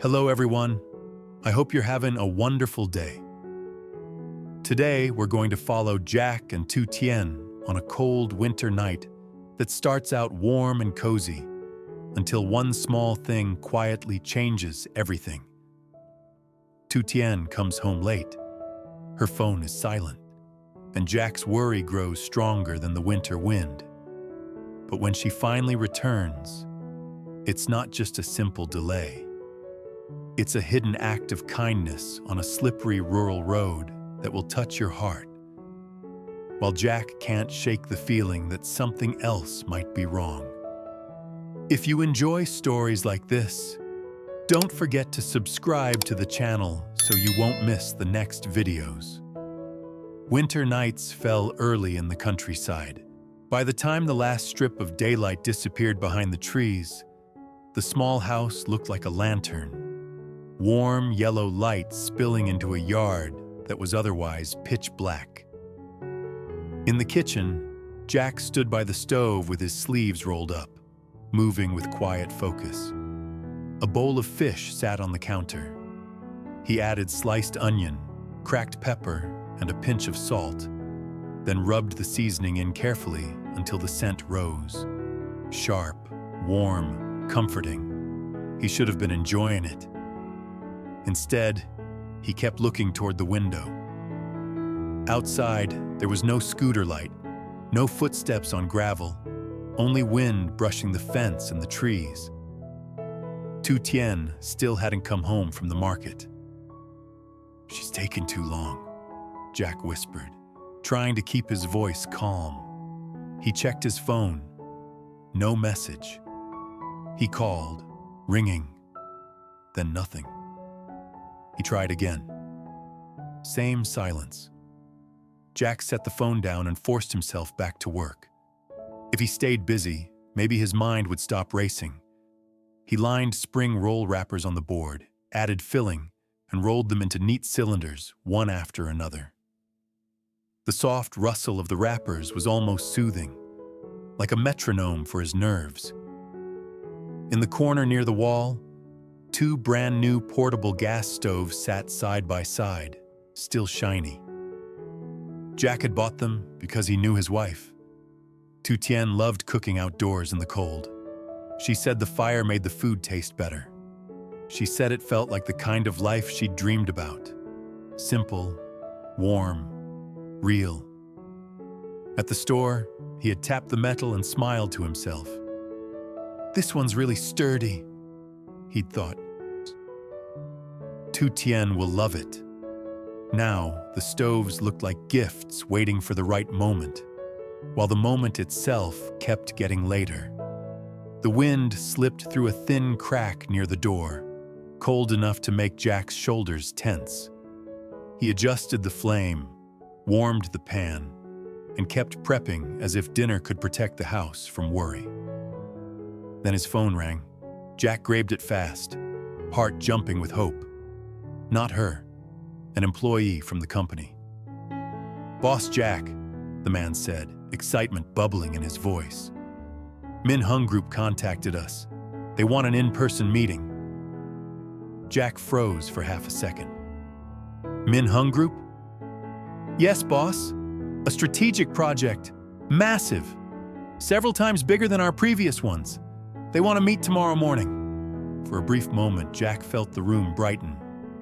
Hello everyone, I hope you're having a wonderful day. Today we're going to follow Jack and Tu Tien on a cold winter night that starts out warm and cozy until one small thing quietly changes everything. Tu Tien comes home late. Her phone is silent, and Jack's worry grows stronger than the winter wind. But when she finally returns, it's not just a simple delay. It's a hidden act of kindness on a slippery rural road that will touch your heart, while Jack can't shake the feeling that something else might be wrong. If you enjoy stories like this, don't forget to subscribe to the channel so you won't miss the next videos. Winter nights fell early in the countryside. By the time the last strip of daylight disappeared behind the trees, the small house looked like a lantern. Warm yellow light spilling into a yard that was otherwise pitch black. In the kitchen, Jack stood by the stove with his sleeves rolled up, moving with quiet focus. A bowl of fish sat on the counter. He added sliced onion, cracked pepper, and a pinch of salt, then rubbed the seasoning in carefully until the scent rose. Sharp, warm, comforting. He should have been enjoying it. Instead, he kept looking toward the window. Outside, there was no scooter light, no footsteps on gravel, only wind brushing the fence and the trees. Tu Tien still hadn't come home from the market. "She's taking too long," Jack whispered, trying to keep his voice calm. He checked his phone. No message. He called, ringing, then nothing. He tried again. Same silence. Jack set the phone down and forced himself back to work. If he stayed busy, maybe his mind would stop racing. He lined spring roll wrappers on the board, added filling, and rolled them into neat cylinders, one after another. The soft rustle of the wrappers was almost soothing, like a metronome for his nerves. In the corner near the wall, two brand-new portable gas stoves sat side by side, still shiny. Jack had bought them because he knew his wife. Tu Tien loved cooking outdoors in the cold. She said the fire made the food taste better. She said it felt like the kind of life she'd dreamed about. Simple, warm, real. At the store, he had tapped the metal and smiled to himself. "This one's really sturdy," he'd thought. Tu Tien will love it. Now, the stoves looked like gifts waiting for the right moment, while the moment itself kept getting later. The wind slipped through a thin crack near the door, cold enough to make Jack's shoulders tense. He adjusted the flame, warmed the pan, and kept prepping as if dinner could protect the house from worry. Then his phone rang. Jack grabbed it fast, heart jumping with hope. Not her, an employee from the company. "Boss Jack," the man said, excitement bubbling in his voice. "Min Hung Group contacted us. They want an in-person meeting." Jack froze for half a second. "Min Hung Group?" "Yes, boss. A strategic project. Massive. Several times bigger than our previous ones. They want to meet tomorrow morning." For a brief moment, Jack felt the room brighten.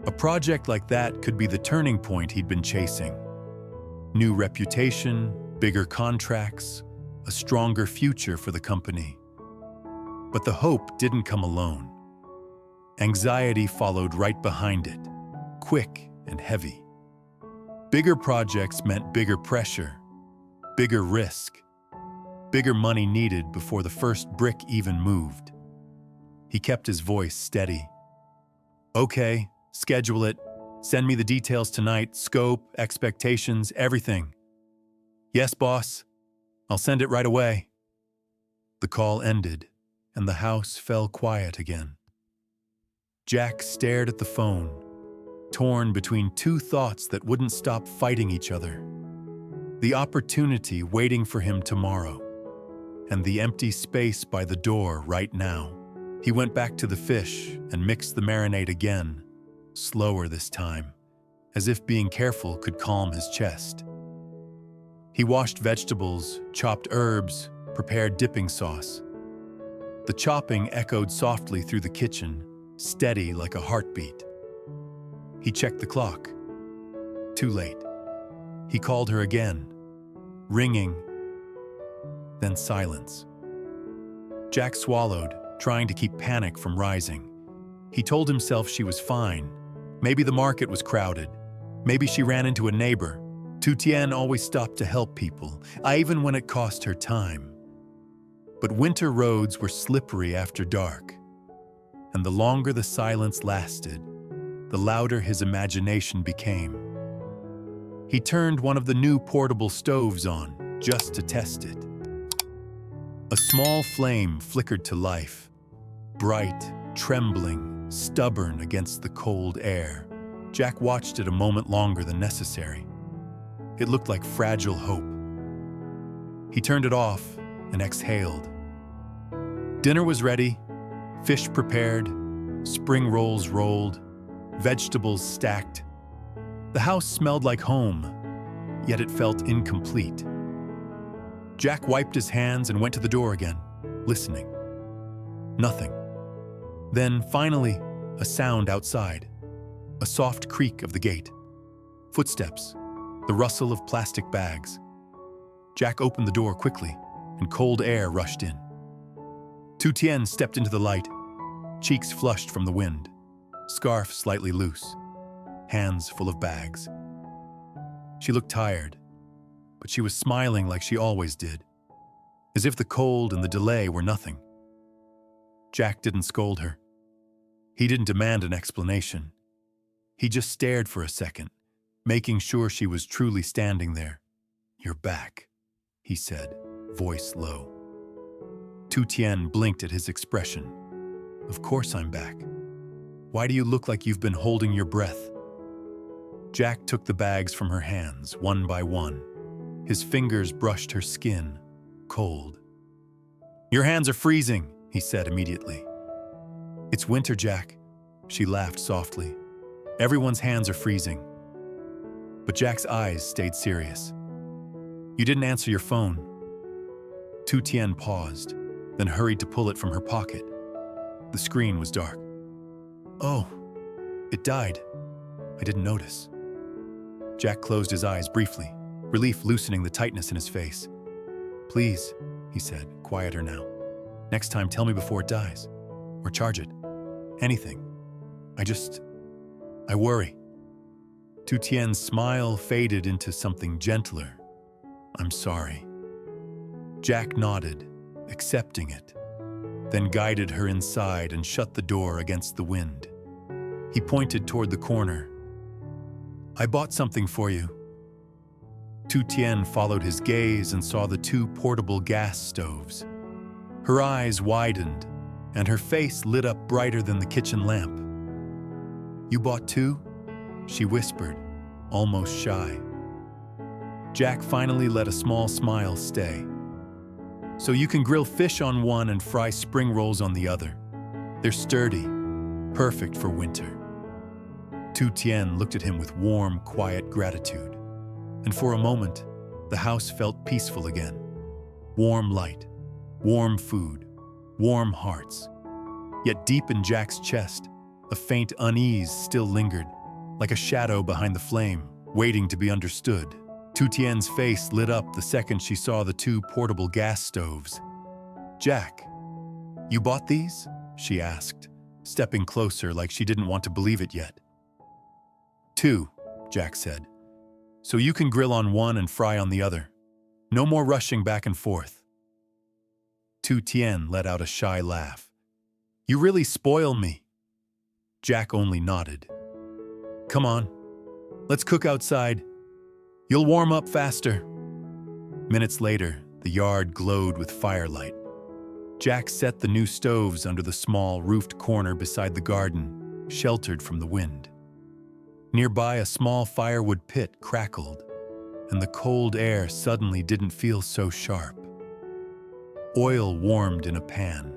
A project like that could be the turning point he'd been chasing. New reputation, bigger contracts, a stronger future for the company. But the hope didn't come alone. Anxiety followed right behind it, quick and heavy. Bigger projects meant bigger pressure, bigger risk, bigger money needed before the first brick even moved. He kept his voice steady. "Okay, schedule it. Send me the details tonight, scope, expectations, everything." "Yes, boss. I'll send it right away." The call ended, and the house fell quiet again. Jack stared at the phone, torn between two thoughts that wouldn't stop fighting each other. The opportunity waiting for him tomorrow, and the empty space by the door right now. He went back to the fish and mixed the marinade again, slower this time, as if being careful could calm his chest. He washed vegetables, chopped herbs, prepared dipping sauce. The chopping echoed softly through the kitchen, steady like a heartbeat. He checked the clock. Too late. He called her again, ringing, then silence. Jack swallowed, trying to keep panic from rising. He told himself she was fine. Maybe the market was crowded. Maybe she ran into a neighbor. Tu Tien always stopped to help people, even when it cost her time. But winter roads were slippery after dark, and the longer the silence lasted, the louder his imagination became. He turned one of the new portable stoves on, just to test it. A small flame flickered to life, bright, trembling, stubborn against the cold air. Jack watched it a moment longer than necessary. It looked like fragile hope. He turned it off and exhaled. Dinner was ready, fish prepared, spring rolls rolled, vegetables stacked. The house smelled like home, yet it felt incomplete. Jack wiped his hands and went to the door again, listening. Nothing. Then, finally, a sound outside. A soft creak of the gate. Footsteps. The rustle of plastic bags. Jack opened the door quickly, and cold air rushed in. Tu Tien stepped into the light, cheeks flushed from the wind, scarf slightly loose, hands full of bags. She looked tired, but she was smiling like she always did, as if the cold and the delay were nothing. Jack didn't scold her. He didn't demand an explanation. He just stared for a second, making sure she was truly standing there. "You're back," he said, voice low. Tu Tien blinked at his expression. "Of course I'm back. Why do you look like you've been holding your breath?" Jack took the bags from her hands, one by one. His fingers brushed her skin, cold. "Your hands are freezing," he said immediately. "It's winter, Jack," she laughed softly. "Everyone's hands are freezing." But Jack's eyes stayed serious. "You didn't answer your phone." Tu Tien paused, then hurried to pull it from her pocket. The screen was dark. "Oh, it died. I didn't notice." Jack closed his eyes briefly, relief loosening the tightness in his face. "Please," he said, quieter now. "Next time tell me before it dies. Or charge it. Anything. I worry." Tu Tien's smile faded into something gentler. "I'm sorry." Jack nodded, accepting it, then guided her inside and shut the door against the wind. He pointed toward the corner. "I bought something for you." Tu Tien followed his gaze and saw the two portable gas stoves. Her eyes widened, and her face lit up brighter than the kitchen lamp. "You bought two?" she whispered, almost shy. Jack finally let a small smile stay. "So you can grill fish on one and fry spring rolls on the other. They're sturdy, perfect for winter." Tu Tien looked at him with warm, quiet gratitude. And for a moment, the house felt peaceful again. Warm light, warm food, warm hearts. Yet deep in Jack's chest, a faint unease still lingered, like a shadow behind the flame, waiting to be understood. Tu Tien's face lit up the second she saw the two portable gas stoves. "Jack, you bought these?" she asked, stepping closer like she didn't want to believe it yet. "Two," Jack said. "So you can grill on one and fry on the other. No more rushing back and forth." Tu Tien let out a shy laugh. "You really spoil me." Jack only nodded. "Come on, let's cook outside. You'll warm up faster." Minutes later, the yard glowed with firelight. Jack set the new stoves under the small roofed corner beside the garden, sheltered from the wind. Nearby, a small firewood pit crackled, and the cold air suddenly didn't feel so sharp. Oil warmed in a pan.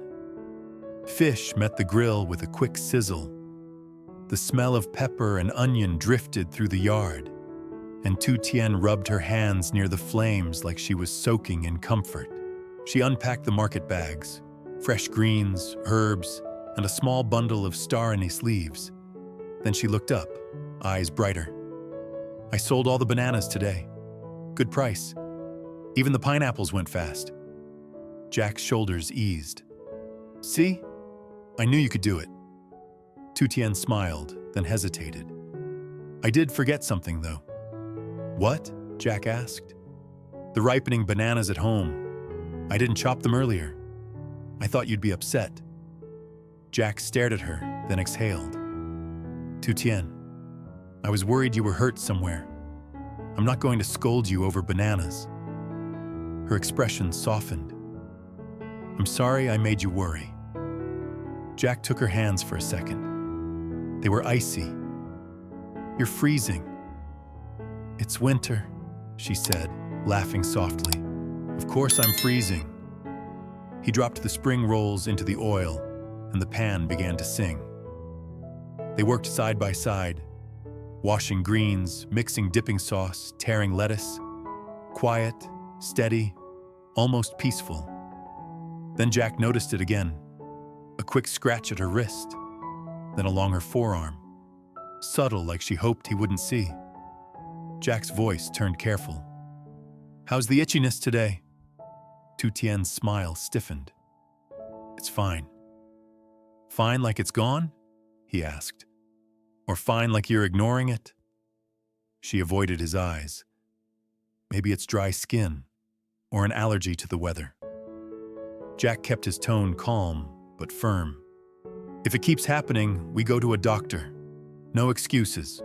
Fish met the grill with a quick sizzle. The smell of pepper and onion drifted through the yard, and Tu Tien rubbed her hands near the flames like she was soaking in comfort. She unpacked the market bags, fresh greens, herbs, and a small bundle of star anise leaves. Then she looked up, eyes brighter. "I sold all the bananas today. Good price. Even the pineapples went fast." Jack's shoulders eased. "See? I knew you could do it." Tu Tien smiled, then hesitated. "I did forget something, though." "What?" Jack asked. "The ripening bananas at home. I didn't chop them earlier. I thought you'd be upset." Jack stared at her, then exhaled. "Tu Tien, I was worried you were hurt somewhere. I'm not going to scold you over bananas." Her expression softened. "I'm sorry I made you worry." Jack took her hands for a second. They were icy. "You're freezing." "It's winter," she said, laughing softly. "Of course I'm freezing." He dropped the spring rolls into the oil, and the pan began to sing. They worked side by side, washing greens, mixing dipping sauce, tearing lettuce. Quiet, steady, almost peaceful. Then Jack noticed it again. A quick scratch at her wrist, then along her forearm, subtle like she hoped he wouldn't see. Jack's voice turned careful. "How's the itchiness today?" Tu Tien's smile stiffened. "It's fine." "Fine like it's gone?" he asked. "Or fine like you're ignoring it?" She avoided his eyes. "Maybe it's dry skin, or an allergy to the weather." Jack kept his tone calm, but firm. "If it keeps happening, we go to a doctor. No excuses."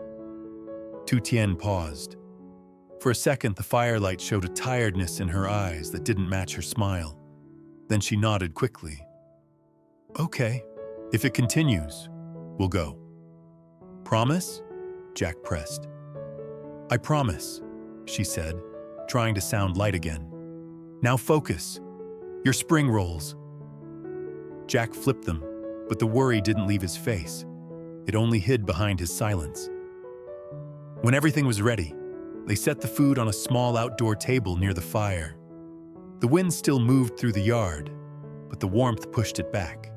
Tu Tien paused. For a second, the firelight showed a tiredness in her eyes that didn't match her smile. Then she nodded quickly. "Okay, if it continues, we'll go." "Promise?" Jack pressed. "I promise," she said, trying to sound light again. "Now focus. Your spring rolls." Jack flipped them, but the worry didn't leave his face. It only hid behind his silence. When everything was ready, they set the food on a small outdoor table near the fire. The wind still moved through the yard, but the warmth pushed it back.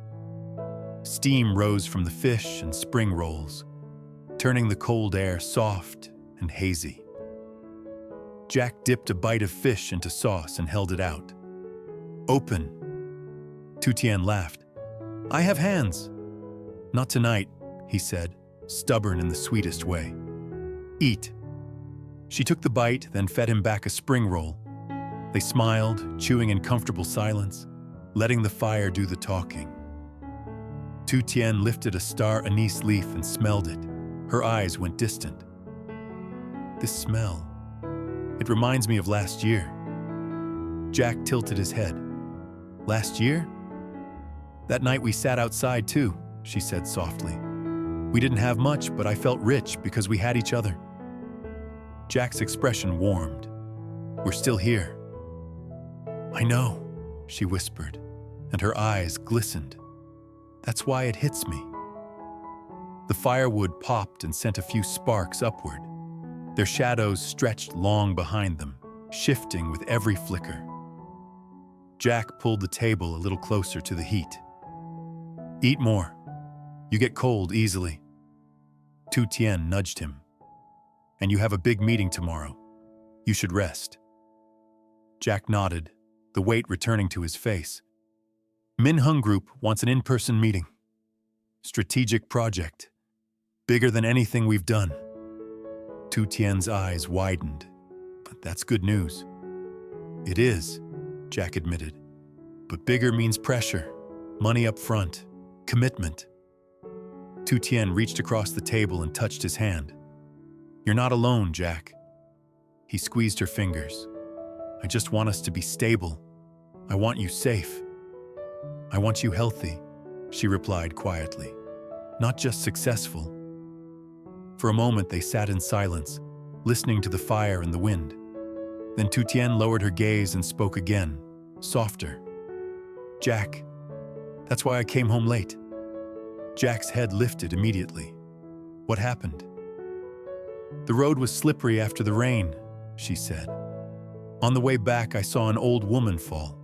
Steam rose from the fish and spring rolls, turning the cold air soft and hazy. Jack dipped a bite of fish into sauce and held it out. "Open." Tu Tien laughed. "I have hands." "Not tonight," he said, stubborn in the sweetest way. "Eat." She took the bite, then fed him back a spring roll. They smiled, chewing in comfortable silence, letting the fire do the talking. Tu Tien lifted a star anise leaf and smelled it. Her eyes went distant. "This smell, it reminds me of last year." Jack tilted his head. "Last year?" "That night we sat outside too," she said softly. "We didn't have much, but I felt rich because we had each other." Jack's expression warmed. "We're still here." "I know," she whispered, and her eyes glistened. "That's why it hits me." The firewood popped and sent a few sparks upward. Their shadows stretched long behind them, shifting with every flicker. Jack pulled the table a little closer to the heat. "Eat more. You get cold easily." Tu Tien nudged him. "And you have a big meeting tomorrow. You should rest." Jack nodded, the weight returning to his face. "Min Hung Group wants an in-person meeting. Strategic project. Bigger than anything we've done." Tu Tien's eyes widened. "But that's good news." "It is," Jack admitted. "But bigger means pressure, money up front, commitment." Tu Tien reached across the table and touched his hand. "You're not alone, Jack." He squeezed her fingers. "I just want us to be stable. I want you safe." "I want you healthy," she replied quietly. "Not just successful." For a moment they sat in silence, listening to the fire and the wind. Then Tu Tien lowered her gaze and spoke again, softer. "Jack, That's why I came home late. Jack's head lifted immediately. What happened? The road was slippery after the rain, she said. On the way back, I saw an old woman fall.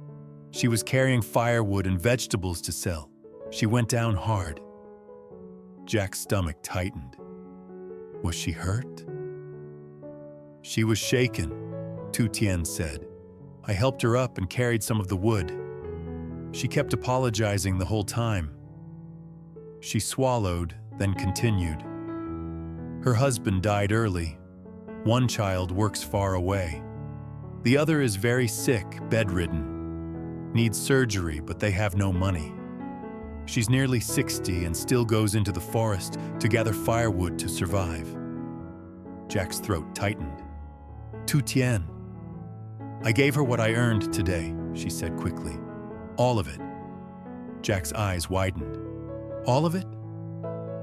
She was carrying firewood and vegetables to sell. She went down hard. Jack's stomach tightened. Was she hurt? She was shaken, Tu Tien said. I helped her up and carried some of the wood. She kept apologizing the whole time. She swallowed, then continued. Her husband died early. One child works far away. The other is very sick, bedridden. Needs surgery, but they have no money. She's nearly 60 and still goes into the forest to gather firewood to survive. Jack's throat tightened. Tu Tien. I gave her what I earned today, she said quickly. All of it. Jack's eyes widened. All of it?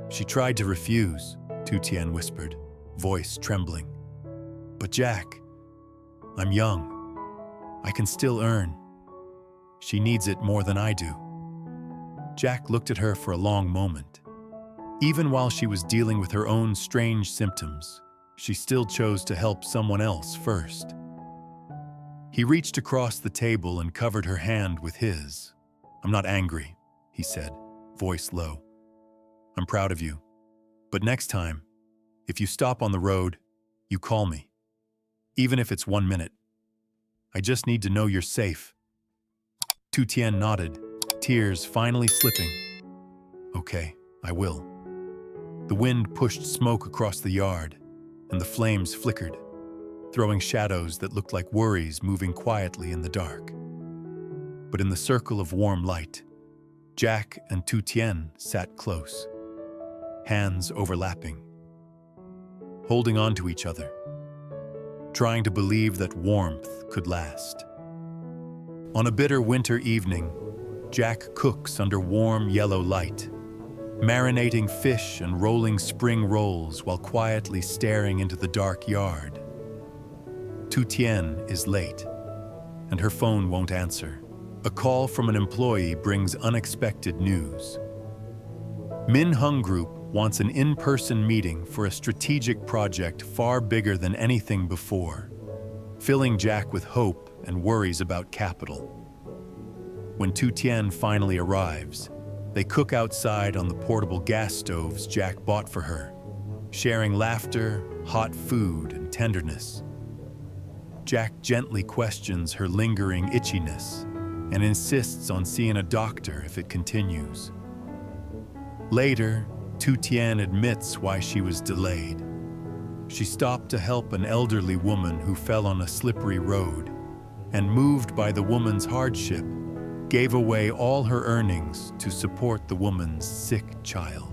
She tried to refuse, Tu Tien whispered, voice trembling. But Jack, I'm young. I can still earn. She needs it more than I do. Jack looked at her for a long moment. Even while she was dealing with her own strange symptoms, she still chose to help someone else first. He reached across the table and covered her hand with his. I'm not angry, he said, voice low. I'm proud of you. But next time, if you stop on the road, you call me. Even if it's 1 minute. I just need to know you're safe. Tu Tien nodded, tears finally slipping. Okay, I will. The wind pushed smoke across the yard, and the flames flickered, throwing shadows that looked like worries moving quietly in the dark. But in the circle of warm light, Jack and Tu Tien sat close, hands overlapping, holding on to each other, trying to believe that warmth could last. On a bitter winter evening, Jack cooks under warm yellow light, marinating fish and rolling spring rolls while quietly staring into the dark yard. Tu Tien is late, and her phone won't answer. A call from an employee brings unexpected news. Min Hung Group wants an in-person meeting for a strategic project far bigger than anything before, filling Jack with hope and worries about capital. When Tu Tien finally arrives, they cook outside on the portable gas stoves Jack bought for her, sharing laughter, hot food, and tenderness. Jack gently questions her lingering itchiness and insists on seeing a doctor if it continues. Later, Tu Tien admits why she was delayed. She stopped to help an elderly woman who fell on a slippery road, and moved by the woman's hardship, gave away all her earnings to support the woman's sick child.